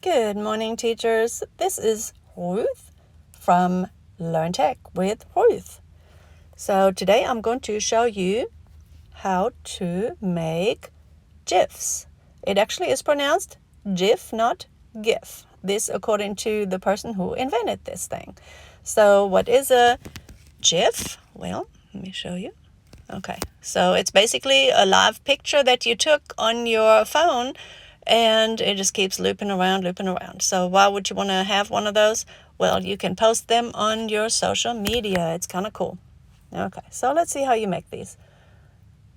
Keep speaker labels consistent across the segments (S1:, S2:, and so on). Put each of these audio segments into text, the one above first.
S1: Good morning, teachers. This is Ruth from Learn Tech with Ruth. So today I'm going to show you how to make gifs. It actually is pronounced gif, not gif. This according to the person who invented this thing. So what is a gif? Well, let me show you. Okay, so it's basically a live picture that you took on your phone and it just keeps looping around. So why would you want to have one of those? Well, you can post them on your social media. It's kind of cool. Okay, so let's see how you make these.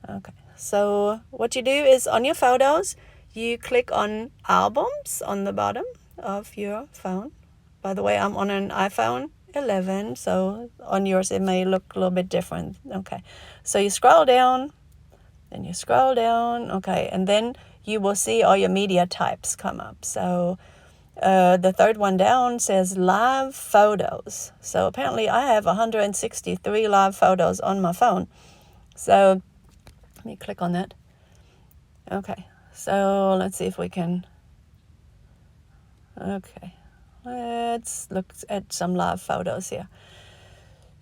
S1: Okay, so what you do is on your photos, you click on albums on the bottom of your phone. By the way, I'm on an iPhone 11, so on yours it may look a little bit different. Okay, so you scroll down, then you scroll down, okay, and then you will see all your media types come up. So the third one down says live photos. So apparently I have 163 live photos on my phone. So let me click on that. Okay, so let's see if we can. Okay, let's look at some live photos here.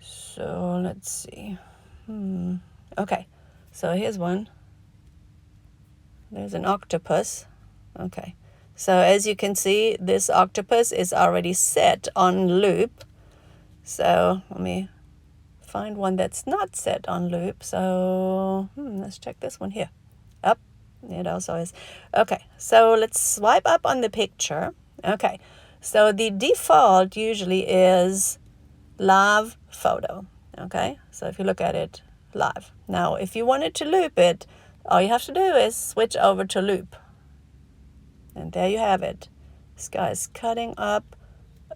S1: So let's see. Okay, so here's one. There's an octopus. Okay, so as you can see, this octopus is already set on loop. So let me find one that's not set on loop. So let's check this one here. Up, it also is. Okay, so let's swipe up on the picture. Okay, so the default usually is live photo. Okay, so if you look at it live. Now, if you wanted to loop it, all you have to do is switch over to loop. And there you have it. This guy is cutting up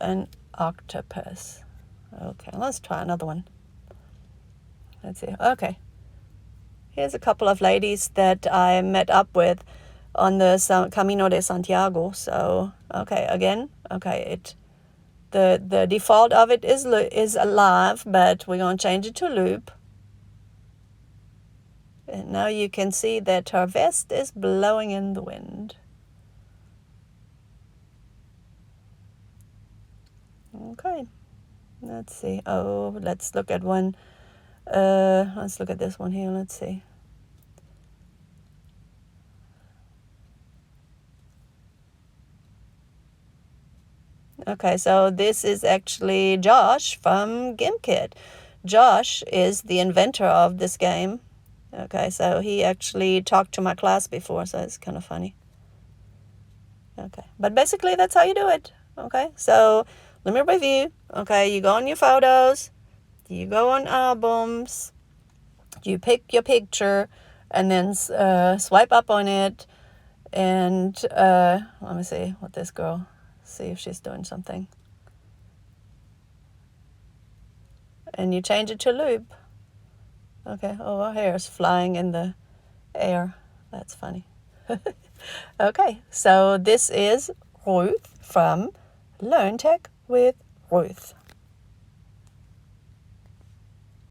S1: an octopus. Okay, let's try another one. Let's see. Okay. Here's a couple of ladies that I met up with on the Camino de Santiago. So, okay, again, okay, the default of it is live, but we're going to change it to loop. And now you can see that her vest is blowing in the wind. Okay, let's see. Oh, let's look at one. Let's look at this one here. Let's see. Okay, so this is actually Josh from GimKit. Josh is the inventor of this game. Okay, so he actually talked to my class before, so it's kind of funny. Okay, but basically that's how you do it. Okay, so let me review. Okay, you go on your photos, you go on albums, you pick your picture, and then swipe up on it, and let me see what this girl, see if she's doing something. And you change it to loop. Okay, oh, her hair is flying in the air. That's funny. Okay, so this is Ruth from Learn Tech with Ruth.